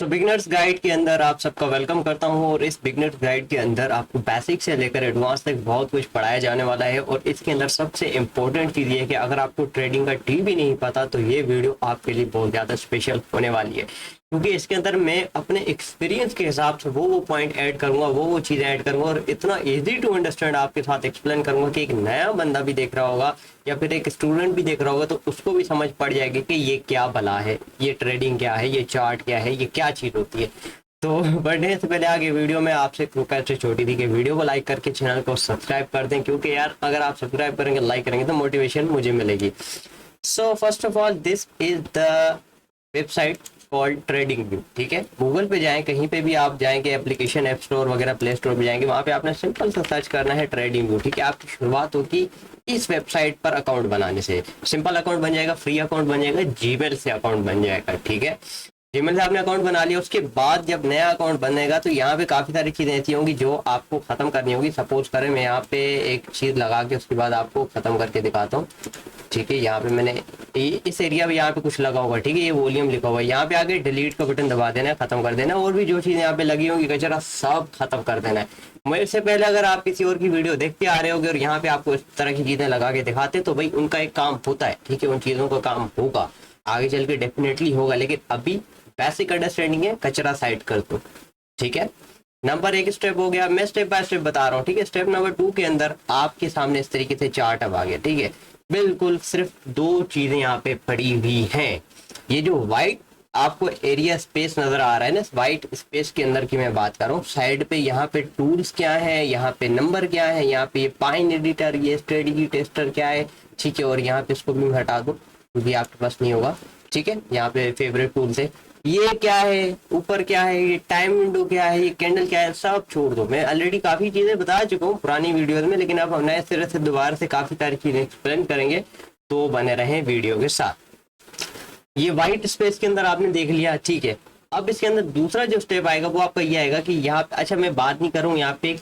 सो beginners guide के अंदर आप सबका वेलकम करता हूं और इस बिगनर्स गाइड के अंदर आपको बेसिक से लेकर एडवांस तक बहुत कुछ पढ़ाया जाने वाला है। और इसके अंदर सबसे इम्पोर्टेंट चीज़ ये है कि अगर आपको ट्रेडिंग का टी भी नहीं पता तो ये वीडियो आपके लिए बहुत ज़्यादा स्पेशल होने वाली है, क्योंकि इसके अंदर मैं अपने एक्सपीरियंस के हिसाब से वो पॉइंट ऐड करूंगा, वो चीज़ें ऐड करूंगा और इतना इजी टू अंडरस्टैंड आपके साथ एक्सप्लेन करूंगा कि एक नया बंदा भी देख रहा होगा या फिर एक स्टूडेंट भी देख रहा होगा तो उसको भी समझ पड़ जाएगी कि ये क्या भला है, ये ट्रेडिंग क्या है, ये चार्ट क्या है, ये क्या चीज़ होती है। तो बढ़ने से पहले आगे वीडियो में आपसे रिक्वेस्ट से छोटी थी कि वीडियो को लाइक करके चैनल को सब्सक्राइब कर दें, क्योंकि यार अगर आप सब्सक्राइब करेंगे, लाइक करेंगे तो मोटिवेशन मुझे मिलेगी। So first of all this is the website called trading view. ठीक है, गूगल पे जाएं, कहीं पे भी आप जाएंगे, एप्लीकेशन ऐप स्टोर वगैरह प्ले स्टोर पे जाएंगे, वहाँ पे आपने सिंपल सा सर्च करना है ट्रेडिंग व्यू। ठीक है, आपकी शुरुआत होगी इस वेबसाइट पर अकाउंट बनाने से। सिंपल अकाउंट बन जाएगा, फ्री अकाउंट बन जाएगा, जीमेल से अकाउंट बन जाएगा। ठीक है, जीमेल से आपने अकाउंट बना लिया, उसके बाद जब नया अकाउंट बनेगा तो यहाँ पे काफ़ी सारी चीज़ें ऐसी होंगी जो आपको ख़त्म करनी होगी। सपोज करें मैं यहाँ पे एक चीज़ लगा के उसके बाद आपको ख़त्म करके दिखाता हूँ। ठीक है, यहाँ पे मैंने इस एरिया में यहाँ पे कुछ लगा होगा। ठीक है, ये वॉल्यूम लिखा हुआ है, यहाँ पे आगे डिलीट का बटन दबा देना है, खत्म कर देना है। और भी जो चीज़ें यहाँ पे लगी होंगी कचरा सब खत्म कर देना है। मेरे से पहले अगर आप किसी और की वीडियो देखते आ रहे होगे और यहाँ पे आपको इस तरह की चीज़ें लगा के दिखाते तो भाई उनका एक काम होता है। ठीक है, उन चीज़ों का काम होगा, आगे चल के डेफिनेटली होगा, लेकिन अभी बेसिक अंडरस्टैंडिंग है, कचरा साइड कर दो। ठीक है, नंबर एक स्टेप हो गया, मैं स्टेप बाय स्टेप बता रहा हूँ। ठीक है, स्टेप नंबर 2 के अंदर आपके सामने इस तरीके से चार्ट अब आ गया। ठीक है, बिल्कुल सिर्फ 2 चीजें यहाँ पे पड़ी हुई हैं। ये जो व्हाइट आपको एरिया स्पेस नजर आ रहा है ना, व्हाइट स्पेस के अंदर की मैं बात कर रहा हूँ। साइड पे यहाँ पे टूल्स क्या है, यहाँ पे नंबर क्या है, यहाँ पे ये पाइन एडिटर, ये स्ट्रेटजी टेस्टर क्या है। ठीक है, और यहाँ पे इसको भी मैं हटा दूँ क्योंकि आपके पास नहीं होगा। ठीक है, यहाँ पे फेवरेट टूल्स है, ये क्या है, ऊपर क्या है, ये टाइम विंडो क्या है, ये कैंडल क्या है, सब छोड़ दो। मैं ऑलरेडी काफी चीजें बता चुका हूँ पुरानी वीडियोस में, लेकिन अब हम नए सिरे से दोबारा से काफी सारी चीजें एक्सप्लेन करेंगे, तो बने रहें वीडियो के साथ। ये व्हाइट स्पेस के अंदर आपने देख लिया। ठीक है, अब इसके अंदर दूसरा जो स्टेप आएगा वो आपका ये आएगा कि यहाँ पे, अच्छा मैं बात नहीं करूँ यहाँ पे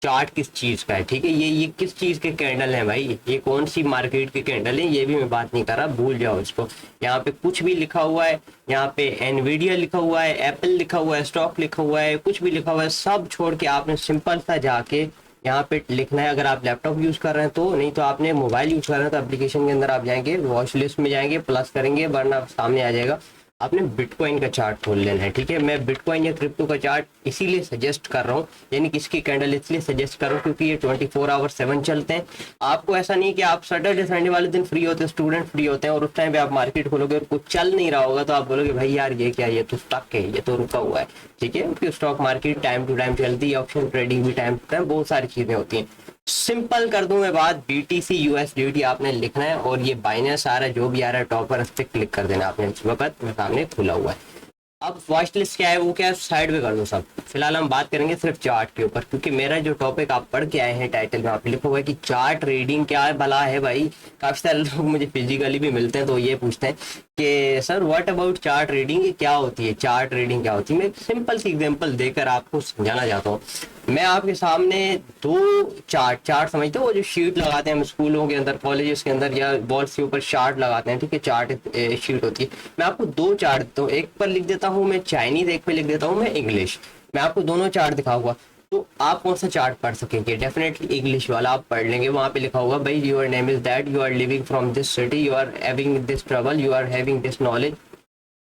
चार्ट किस चीज का है। ठीक है, ये किस चीज के कैंडल है भाई, ये कौन सी मार्केट के कैंडल है, ये भी मैं बात नहीं कर रहा, भूल जाओ इसको। यहाँ पे कुछ भी लिखा हुआ है, यहाँ पे एनवीडिया लिखा हुआ है, एप्पल लिखा हुआ है, स्टॉक लिखा हुआ है, कुछ भी लिखा हुआ है, सब छोड़ के आपने सिंपल सा जाके यहाँ पे लिखना है। अगर आप लैपटॉप यूज कर रहे हैं तो, नहीं तो आपने मोबाइल यूज कर रहे हैं तो एप्लीकेशन के अंदर आप जाएंगे, वॉच लिस्ट में जाएंगे, प्लस करेंगे, वरना सामने आ जाएगा, आपने बिटकॉइन का चार्ट खोल लेना है। ठीक है, मैं बिटकॉइन या क्रिप्टो का चार्ट इसीलिए सजेस्ट कर रहा हूँ, यानी किसकी कैंडल इसलिए सजेस्ट कर रहा हूँ क्योंकि ये 24 आवर 7 चलते हैं। आपको ऐसा नहीं कि आप सैटरडे संडे वाले दिन फ्री होते हैं, स्टूडेंट फ्री होते हैं और उस टाइम पे आप मार्केट खोलोगे और कुछ चल नहीं रहा होगा तो आप बोलोगे भाई यार ये क्या, ये तो स्टक है, ये तो रुका हुआ है। ठीक है, क्योंकि stock market time to time चलती है, ऑप्शन ट्रेडिंग भी टाइम टू टाइम, बहुत सारी चीजें होती हैं। सिंपल कर दूं मैं बात, BTC USDT आपने लिखना है और ये बाइनेंस आ रहा है, जो भी आ रहा है टॉप पर, उस पर क्लिक कर देना आपने। इस वक्त सामने खुला हुआ है। अब वॉच लिस्ट क्या है, वो क्या है, साइड में कर दो सब। फिलहाल हम बात करेंगे सिर्फ चार्ट के ऊपर, क्योंकि मेरा जो टॉपिक आप पढ़ के आए हैं टाइटल में आप लिखा हुआ है कि चार्ट रीडिंग क्या भला है भाई। काफी सारे लोग मुझे फिजिकली भी मिलते हैं तो ये पूछते हैं कि sir what about chart reading, क्या होती है, चार्ट रीडिंग क्या होती है। मैं एक सिंपल सी एग्जांपल देकर आपको समझाना चाहता हूँ। मैं आपके सामने 2 चार्ट समझते हो, वो जो शीट लगाते हैं हम स्कूलों के अंदर, कॉलेजेस के अंदर, या वॉल्स के ऊपर चार्ट लगाते हैं। ठीक है, चार्ट शीट होती है। मैं आपको 2 चार्ट देता हूँ, एक पर लिख देता हूँ मैं चाइनीज, एक पे लिख देता हूँ मैं इंग्लिश। मैं आपको दोनों चार्ट दिखाऊंगा तो आप कौन सा चार्ट पढ़ सकेंगे, डेफिनेटली इंग्लिश वाला आप पढ़ लेंगे। वहाँ पे लिखा होगा भाई your name is that, you are living from this city, you are having this trouble, you are having this knowledge.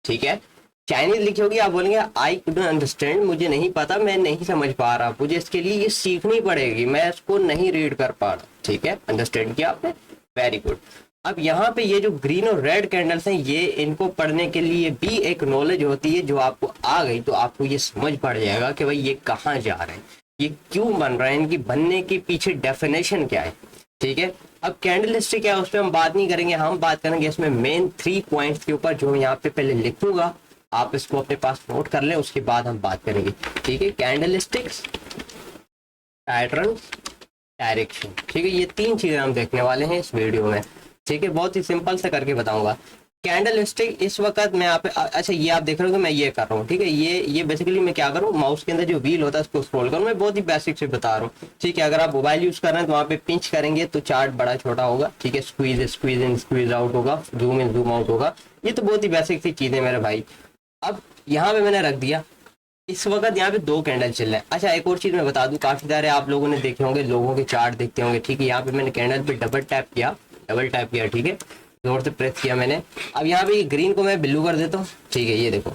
ठीक है, चाइनीज लिखी होगी, आप बोलेंगे आई कुडंट अंडरस्टैंड, मुझे नहीं पता, मैं नहीं समझ पा रहा, मुझे इसके लिए ये सीखनी पड़ेगी, मैं इसको नहीं रीड कर पा रहा। ठीक है, अंडरस्टैंड किया आपने, वेरी गुड। अब यहाँ पे ये जो ग्रीन और रेड कैंडल्स हैं, ये इनको पढ़ने के लिए भी एक नॉलेज होती है, जो आपको आ गई तो आपको ये समझ पड़ जाएगा कि भाई ये कहाँ जा रहे हैं, ये क्यों बन रहे हैं, इनकी बनने के पीछे डेफिनेशन क्या है। ठीक है, अब कैंडल स्टिक क्या है उस पर हम बात नहीं करेंगे, हम बात करेंगे इसमें मेन 3 पॉइंट्स के ऊपर, जो यहाँ पे पहले लिखूंगा, आप इसको अपने पास नोट कर लें, उसके बाद हम बात करेंगे। ठीक है, कैंडल स्टिक्स, पैटर्न, डायरेक्शन। ठीक है, ये 3 चीजें हम देखने वाले हैं इस वीडियो में। ठीक है, बहुत ही सिंपल से करके बताऊंगा। कैंडल स्टिक इस वक्त मैं यहाँ पे, अच्छा ये आप देख रहे हो कि मैं ये कर रहा हूँ। ठीक है, ये बेसिकली मैं क्या करूँ, माउस के अंदर जो व्हील होता है उसको स्क्रॉल करूँ, मैं बहुत ही बेसिक से बता रहा हूँ। ठीक है, अगर आप मोबाइल यूज कर रहे हैं तो वहाँ पे पिंच करेंगे तो चार्ट बड़ा छोटा होगा। ठीक है, स्क्वीज इन स्क्वीज आउट होगा, जूम इन जूम आउट होगा, ये तो बहुत ही बेसिक सी चीज़ है मेरे भाई। अब यहाँ पे मैंने रख दिया, इस वक्त यहाँ पे 2 कैंडल चल रहे हैं। अच्छा एक और चीज मैं बता दूं, काफी सारे आप लोगों ने देखे होंगे, लोगों के चार्ट देखते होंगे, ठीक है। यहाँ पे मैंने कैंडल पे डबल टैप किया, ठीक है, जोर से प्रेस किया मैंने। अब यहाँ पे ग्रीन को मैं ब्लू कर देता हूँ, ठीक है, ये देखो,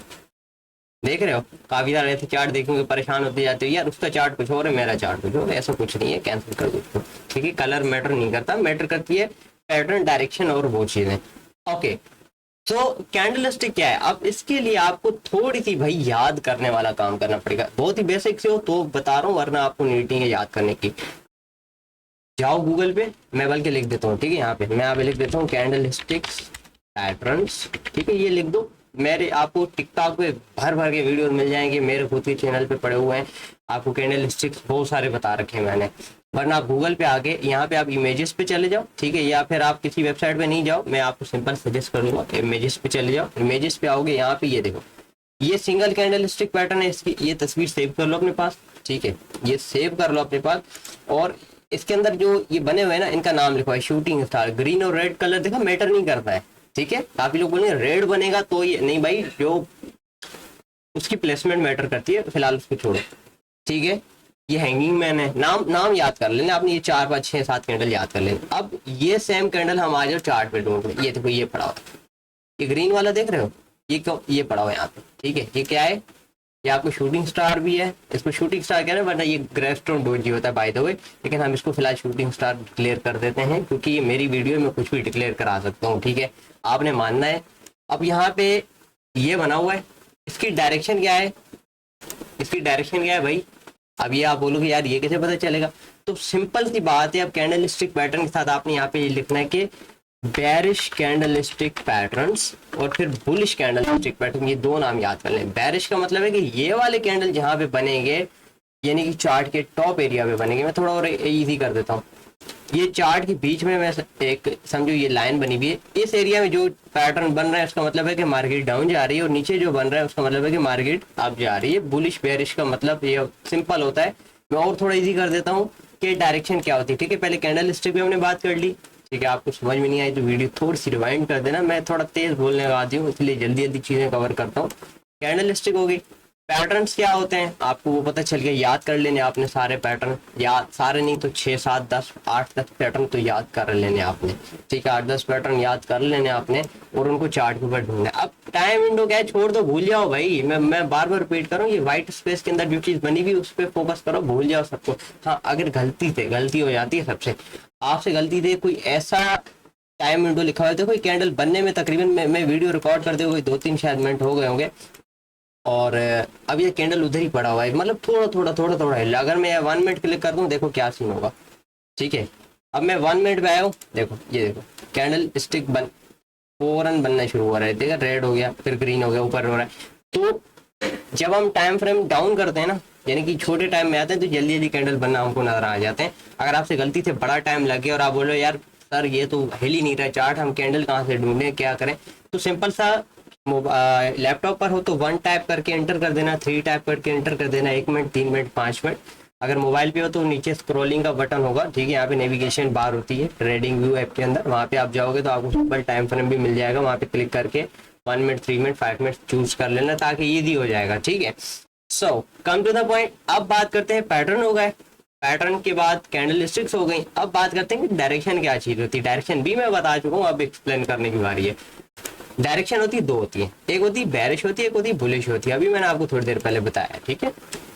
देख रहे हो, काफी सारे ऐसे चार्ट देखोगे परेशान होते जाते हो, यार उसका चार्ट कुछ और है, मेरा चार्ट कुछ और है। ऐसा कुछ नहीं है, कैंसिल कर दो उसको, ठीक है। कलर मैटर नहीं करता, मैटर करती है पैटर्न, डायरेक्शन और वो चीजें। ओके, तो कैंडल स्टिक क्या है? अब इसके लिए आपको थोड़ी सी भाई याद करने वाला काम करना पड़ेगा। बहुत ही बेसिक से हो तो बता रहा हूँ, वरना आपको नीड नहीं है याद करने की। जाओ गूगल पे, मैं बल्कि लिख देता हूँ, ठीक है, यहाँ पे मैं यहाँ पे लिख देता हूँ कैंडल स्टिक्स पैटर्न्स, ठीक है, ये लिख दो। मेरे आपको टिकटॉक पे भर भर के वीडियो मिल जाएंगे, मेरे खुद के चैनल पे पड़े हुए हैं, आपको कैंडल स्टिक्स बहुत सारे बता रखे हैं मैंने। वरना आप गूगल पे आके यहाँ पे आप इमेजेस पे चले जाओ, ठीक है, या फिर आप किसी वेबसाइट पे नहीं जाओ, मैं आपको सिंपल सजेस्ट करूंगा, इमेजेस पे चले जाओ। इमेजेस पे आओगे, यहाँ पे ये देखो, ये सिंगल कैंडल स्टिक पैटर्न है, इसकी ये तस्वीर सेव कर लो अपने पास, ठीक है, ये सेव कर लो अपने पास। और इसके अंदर जो ये बने हुए हैं ना, इनका नाम लिखो है शूटिंग स्टार। ग्रीन और रेड कलर देखा मैटर नहीं करता है, ठीक है। काफी लोग बोलेंगे रेड बनेगा तो ये नहीं भाई, जो उसकी प्लेसमेंट मैटर करती है, फिलहाल उसको छोड़ो, ठीक है। ये हैंगिंग मैन है, नाम नाम याद कर लेना आपने, ये 4 5 6 7 कैंडल याद कर लेना। अब ये सेम कैंडल हम आ जाओ चार्ट पे ढूंढ रहे, ये देखो ये पड़ा हुआ, ये ग्रीन वाला देख रहे हो, ये क्यों ये पड़ा हुआ यहाँ पे, ठीक है। ये क्या है? ये आपको शूटिंग स्टार भी है, इसको शूटिंग स्टार कह रहे हैं, वरना ये ग्रेवस्टोन डोजी होता है बाय द वे, लेकिन हम इसको फिलहाल शूटिंग स्टार डिक्लेयर कर देते हैं, क्योंकि ये मेरी वीडियो में कुछ भी डिक्लेयर करा सकता हूँ, ठीक है, आपने मानना है। अब यहाँ पे ये बना हुआ है, इसकी डायरेक्शन क्या है? इसकी डायरेक्शन क्या है भाई? अब ये आप बोलोगे यार ये कैसे पता चलेगा? तो सिंपल सी बात है, अब कैंडल स्टिक पैटर्न के साथ आपने यहाँ पे ये लिखना है कि बेरिश कैंडल स्टिक पैटर्न्स और फिर बुलिश कैंडल स्टिक पैटर्न, ये 2 नाम याद कर लें। बेरिश का मतलब है कि ये वाले कैंडल जहां पे बनेंगे, यानी कि चार्ट के टॉप एरिया पे बनेंगे। मैं थोड़ा और इजी कर देता हूँ, ये चार्ट के बीच में मैं एक समझो ये लाइन बनी हुई है, इस एरिया में जो पैटर्न बन रहा है उसका मतलब है कि मार्केट डाउन जा रही है, और नीचे जो बन रहा है उसका मतलब है कि मार्केट अप जा रही है। बुलिश बेरिश का मतलब ये सिंपल होता है। मैं और थोड़ा इजी कर देता हूँ कि डायरेक्शन क्या होती है, ठीक है। पहले कैंडल स्टिक पे हमने बात कर ली, ठीक है, आपको समझ में नहीं आई तो वीडियो थोड़ी सी रिवाइंड कर देना, मैं थोड़ा तेज बोलने का आदी हूँ, इसलिए जल्दी जल्दी चीजें कवर करता हूँ। कैंडल स्टिक हो गई, पैटर्न्स क्या होते हैं आपको वो पता चल गया, याद कर लेने आपने सारे पैटर्न, याद सारे नहीं तो 6 7 10 8 10 पैटर्न तो याद कर लेने आपने, ठीक है, 8 10 पैटर्न याद कर लेने आपने, और उनको चार्ट के ऊपर ढूंढना। अब टाइम विंडो क्या है, छोड़ दो, भूल जाओ भाई, मैं बार बार रिपीट करूँ, ये व्हाइट स्पेस के अंदर जो चीज बनी हुई उस पर फोकस करो, भूल जाओ सबको। हाँ, अगर गलती हो जाती है सबसे, आपसे गलती से कोई ऐसा टाइम विंडो लिखा हुआ है, कोई कैंडल बनने में तकरीबन मैं वीडियो रिकॉर्ड करते हुए 2 3 शायद मिनट हो गए होंगे, और अब ये कैंडल उधर ही पड़ा हुआ है, मतलब थोड़ा थोड़ा हिला। अगर मैं 1 मिनट क्लिक कर दूं, देखो क्या सीन होगा, ठीक है। अब मैं 1 मिनट पे आया हूँ, देखो ये देखो कैंडल स्टिक फौरन बनना शुरू हो रहा है, देखा, रेड हो गया, फिर ग्रीन हो गया, ऊपर हो रहा है। तो जब हम टाइम फ्रेम डाउन करते हैं ना, यानी कि छोटे टाइम में आते हैं, तो जल्दी जल्दी कैंडल बनना हमको नजर आ जाते हैं। अगर आपसे गलती से बड़ा टाइम लग गया और आप बोलो यार सर ये तो हिल ही नहीं रहा चार्ट, हम कैंडल कहाँ से ढूंढें, क्या करें, तो सिंपल सा लैपटॉप पर हो तो 1 टाइप करके एंटर कर देना, 3 टाइप करके एंटर कर देना, 1 मिनट 3 मिनट 5 मिनट। अगर मोबाइल पे हो तो नीचे स्क्रॉलिंग का बटन होगा, ठीक है, यहाँ पे नेविगेशन बार होती है ट्रेडिंग व्यू ऐप के अंदर, वहाँ पे आप जाओगे तो आपको सिंपल टाइम फ्रेम भी मिल जाएगा, वहाँ पे क्लिक करके 1 मिनट 3 मिनट 5 मिनट चूज कर लेना, ताकि ईजी हो जाएगा, ठीक है। सो कम टू द पॉइंट, अब बात करते हैं पैटर्न हो गए, पैटर्न के बाद कैंडल स्टिक्स हो गई, अब बात करते हैं कि डायरेक्शन क्या चीज होती है। डायरेक्शन भी मैं बता चुका हूँ, अब एक्सप्लेन करने की बारी है। डायरेक्शन होती है 2 होती है, एक होती है बेरिश होती है, एक होती है बुलिश होती है, अभी मैंने आपको थोड़ी देर पहले बताया, ठीक है।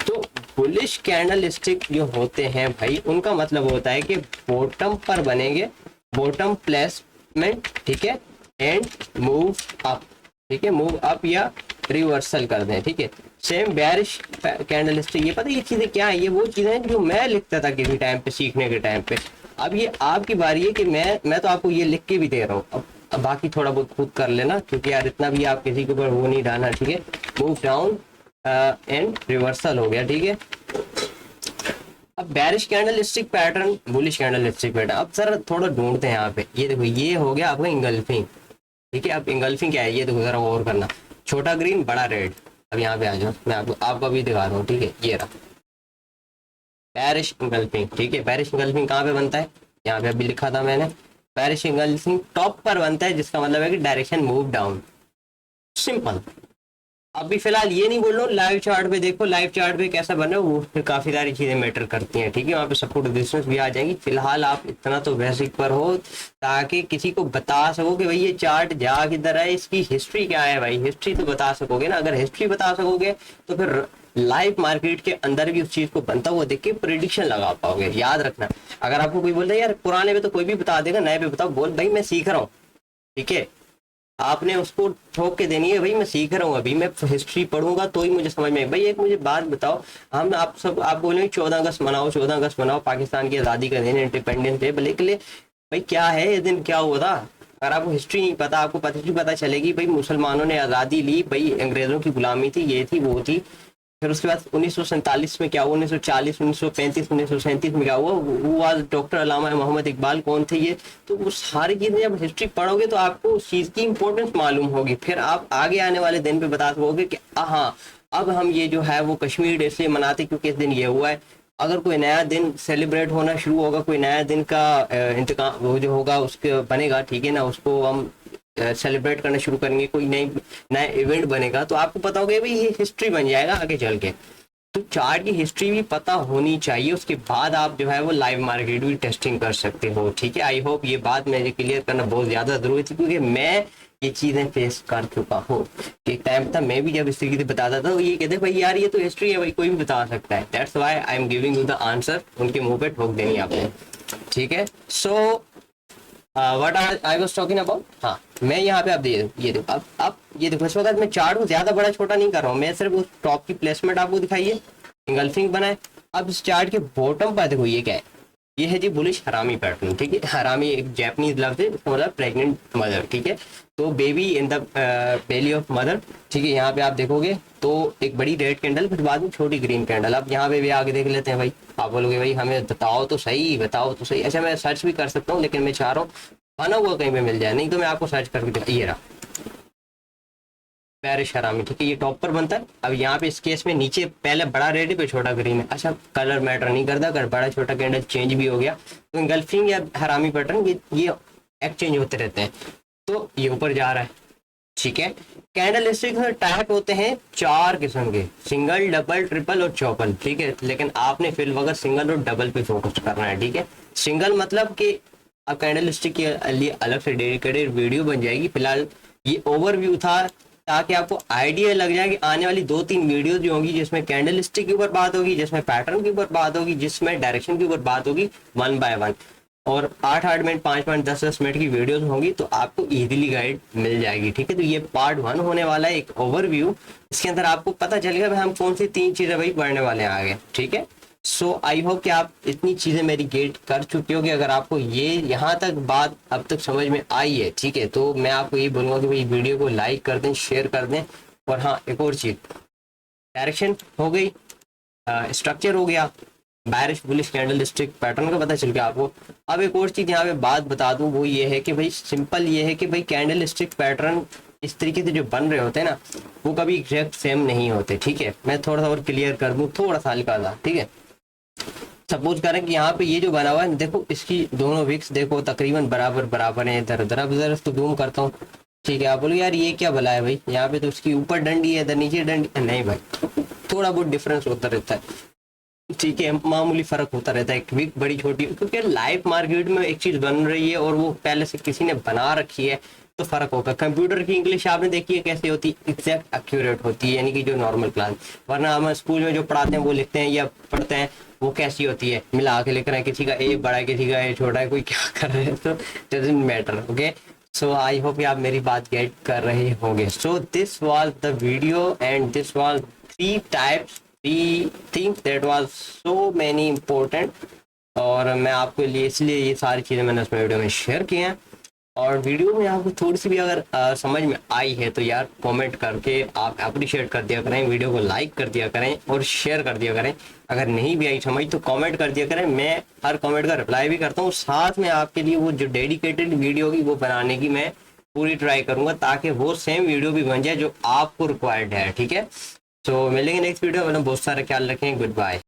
तो बुलिश कैंडल स्टिक जो होते हैं भाई, उनका मतलब होता है कि बॉटम पर बनेंगे, बॉटम प्लेसमेंट, ठीक है, एंड मूव अप, ठीक है, मूव अप या रिवर्सल कर दें, ठीक है। सेम बेरिश कैंडल स्टिक, ये पता है ये चीजें क्या है, ये वो चीजें हैं जो मैं लिखता था किसी टाइम पे, सीखने के टाइम पे। अब ये आपकी बारी है कि मैं तो आपको ये लिख के भी दे रहा हूँ, अब बाकी थोड़ा बहुत खुद कर लेना, क्योंकि यार इतना भी आप किसी के ऊपर वो नहीं डालना, ठीक है। मूव डाउन एंड रिवर्सल हो गया, ठीक है। अब bearish candle stick pattern, bullish candle stick pattern, अब सर थोड़ा ढूंढते हैं यहाँ पे, ये देखो ये हो गया आपका इंगल्फिंग, ठीक है। अब इंगल्फिंग क्या है ये देखो जरा और करना, छोटा ग्रीन बड़ा रेड। अब यहाँ पे आ जाओ, मैं आपको अभी दिखा रहा हूँ, ठीक है, ये रहा बेरिश इंगल्फिंग, ठीक है। बेरिश इंगल्फिंग कहाँ पे बनता है, यहाँ पे अभी लिखा था मैंने, बेरिश इंगल्फिंग टॉप पर बनता है, जिसका मतलब है कि डायरेक्शन मूव डाउन, सिंपल। अभी फिलहाल ये नहीं बोल रहा हूँ, लाइव चार्ट पे देखो, लाइव चार्ट पे कैसा बना है, वो फिर काफी सारी चीजें मैटर करती हैं, ठीक है, वहाँ पे सपोर्ट रेजिस्टेंस भी आ जाएंगी। फिलहाल आप इतना तो बेसिक पर हो ताकि किसी को बता सको कि भाई ये चार्ट जा किधर है, इसकी हिस्ट्री क्या है, भाई हिस्ट्री तो बता सकोगे ना। अगर हिस्ट्री बता सकोगे तो फिर लाइव मार्केट के अंदर भी उस चीज को बनता हुआ देख के प्रिडिक्शन लगा पाओगे। याद रखना, अगर आपको कोई बोल रहा है यार पुराने पे तो कोई भी बता देगा, नए पे बताओ, बोल भाई मैं सीख रहा हूँ, ठीक है, आपने उसको ठोक के देनी है, भाई मैं सीख रहा हूँ, अभी मैं हिस्ट्री पढ़ूंगा तो ही मुझे समझ में। भाई एक मुझे बात बताओ, हम आप सब आप बोलेंगे 14 अगस्त मनाओ, 14 अगस्त मनाओ, पाकिस्तान की आज़ादी का दिन, इंडिपेंडेंस डे, भले के लिए भाई क्या है ये दिन, क्या हुआ था? अगर आपको हिस्ट्री नहीं पता, आपको पता चलेगी भाई मुसलमानों ने आज़ादी ली, भाई अंग्रेजों की गुलामी थी, ये थी वो थी। फिर उसके बाद 1947 में क्या हुआ, 1940, 1935, 1937 में क्या हुआ, वो आज डॉक्टर अल्लामा मोहम्मद इकबाल कौन थे, ये तो वो सारी चीजें जब हिस्ट्री पढ़ोगे तो आपको उस चीज की इंपॉर्टेंस मालूम होगी। फिर आप आगे आने वाले दिन पे बता सकोगे कि हाँ अब हम ये जो है वो कश्मीर डे इसलिए मनाते क्योंकि इस दिन ये हुआ है। अगर कोई नया दिन सेलिब्रेट होना शुरू होगा, कोई नया दिन का इंतकाम वो जो होगा उसके बनेगा, ठीक है ना, उसको हम सेलिब्रेट करना शुरू करेंगे, कोई नया इवेंट बनेगा, तो आपको पता होगा भाई ये हिस्ट्री बन जाएगा आगे चल के। तो चार्ट की हिस्ट्री भी पता होनी चाहिए, उसके बाद आप जो है वो लाइव मार्केट भी टेस्टिंग कर सकते हो, ठीक है। आई होप ये बात मुझे क्लियर करना बहुत ज्यादा जरूरी थी, क्योंकि मैं ये चीजें फेस कर चुका हूँ। एक टाइम था मैं भी जब इस तरीके से बताता था तो ये कहते भाई यार ये तो हिस्ट्री है, भाई कोई भी बता सकता है, that's why I am giving you the answer, उनके मुंह पे ठोक देनी आपने, ठीक है। So what I was talking about, हाँ मैं यहाँ पे आप ये देखो, अब ये देखो, इस वक्त मैं चार्ट को ज्यादा बड़ा छोटा नहीं कर रहा हूँ, मैं सिर्फ उस टॉप की प्लेसमेंट आपको दिखाई है, इंगल्फिंग बनाए। अब इस चार्ट के बॉटम पर देखो ये क्या है, ये है जी बुलिश हरामी पैटर्न, ठीक है। हरामी एक जापानीज लफ्ज है, इसका मतलब प्रेग्नेंट मदर, ठीक है। तो baby in the belly of mother, ठीक है। यहाँ पे आप देखोगे तो एक बड़ी रेड कैंडल, फिर बाद में छोटी ग्रीन कैंडल। अब यहाँ पे भी आगे देख लेते हैं भाई, आप बोलोगे भाई हमें बताओ तो सही, बताओ तो सही। अच्छा मैं सर्च भी कर सकता हूँ, लेकिन मैं चाह रहा हूँ बना हुआ कहीं पे मिल जाए, नहीं तो मैं आपको सर्च करके दिखा, ये रहा पैरिश हरामी, ठीक है, ये टॉप पर बनता है। अब यहाँ पे इस केस में नीचे पहले बड़ा रेड है पे छोटा ग्रीन है। अच्छा कलर मैटर नहीं करता, अगर बड़ा छोटा कैंडल चेंज भी हो गया तो इंगल्फिंग या हरामी पैटर्न ये एक्सचेंज होते रहते हैं। तो ये ऊपर जा रहा है, ठीक है। कैंडल स्टिक में टाइप होते हैं 4 किस्म के, सिंगल, डबल, ट्रिपल और चौपल, ठीक है। लेकिन आपने फिर वक्त सिंगल और डबल पे फोकस करना है, ठीक है। सिंगल मतलब कि अब कैंडल स्टिक के लिए अलग से डेडिकेटेड वीडियो बन जाएगी। फिलहाल ये ओवरव्यू था ताकि आपको आइडिया लग जाए कि आने वाली 2-3 वीडियो जो होंगी जिसमें कैंडल स्टिक के ऊपर बात होगी, जिसमें पैटर्न के ऊपर बात होगी, जिसमें डायरेक्शन के ऊपर बात होगी, 1 बाय 1, और 8-8 मिनट, 5 मिनट, 10-10 मिनट की वीडियोस होंगी, तो आपको इजीली गाइड मिल जाएगी, ठीक है। तो ये पार्ट 1 होने वाला है, एक ओवरव्यू, इसके अंदर आपको पता चलेगा भाई हम कौन सी 3 चीजें भाई पढ़ने वाले हैं आगे, ठीक है। सो आई होप कि आप इतनी चीजें मेरी गेट कर चुके हो कि अगर आपको ये यहाँ तक बात अब तक समझ में आई है, ठीक है, तो मैं आपको ये बोलूंगा कि भाई वीडियो को लाइक कर दें, शेयर कर दें। और हाँ एक और चीज, डायरेक्शन हो गई, स्ट्रक्चर हो गया, बैरिश बुलिश कैंडल स्टिक पैटर्न का पता चल गया आपको। अब एक और चीज यहाँ पे बात बता दूं, वो ये है कि भाई सिंपल ये है कि भाई कैंडल स्टिक पैटर्न इस तरीके से जो बन रहे होते हैं ना, वो कभी एग्जैक्ट सेम नहीं होते, ठीक है। मैं थोड़ा सा और क्लियर कर दूं, थोड़ा सा हल्का सा, ठीक है। सपोज करें कि यहाँ पे ये जो बना हुआ है, देखो इसकी दोनों विक्स देखो तकरीबन बराबर बराबर है, इधर उधर। अब जरा इसको जूम करता हूँ, ठीक है। आप बोलो यार ये क्या भला है भाई, यहाँ पे तो उसकी ऊपर डंडी है, इधर नीचे डंडी नहीं भाई, थोड़ा बहुत डिफरेंस होता रहता है, ठीक है, मामूली फर्क होता रहता है, एक विक बड़ी छोटी, क्योंकि लाइव मार्केट में एक चीज बन रही है और वो पहले से किसी ने बना रखी है, तो फर्क होगा। कंप्यूटर की इंग्लिश आपने देखी है कैसे होती है, एग्जैक्ट एक्यूरेट होती है, यानी कि जो नॉर्मल क्लास, वरना हम स्कूल में जो पढ़ाते हैं वो लिखते हैं या पढ़ते हैं वो कैसी होती है, मिला के लिख रहे हैं, किसी का ए बड़ा है किसी का ए छोटा है, कोई क्या कर रहे हैं, तो doesn't matter, okay. So I hope आप मेरी बात गेट कर रहे होंगे। So this was the video and this was 3 types, 3 things that was so many important, और मैं आपके लिए इसलिए ये सारी चीज़ें मैंने उसमें वीडियो में शेयर की हैं। और वीडियो में आपको थोड़ी सी भी अगर समझ में आई है तो यार कमेंट करके आप अप्रिशिएट कर दिया करें, वीडियो को लाइक कर दिया करें और शेयर कर दिया करें। अगर नहीं भी आई समझ तो कमेंट कर दिया करें, मैं हर कमेंट का रिप्लाई भी करता हूँ, साथ में आपके लिए वो जो डेडिकेटेड वीडियो होगी वो बनाने की मैं पूरी ट्राई करूंगा, ताकि वो सेम वीडियो भी बन जाए जो आपको रिक्वायर्ड है, ठीक है। तो मिलेंगे नेक्स्ट वीडियो में, बहुत सारा ख्याल रखें, गुड बाय।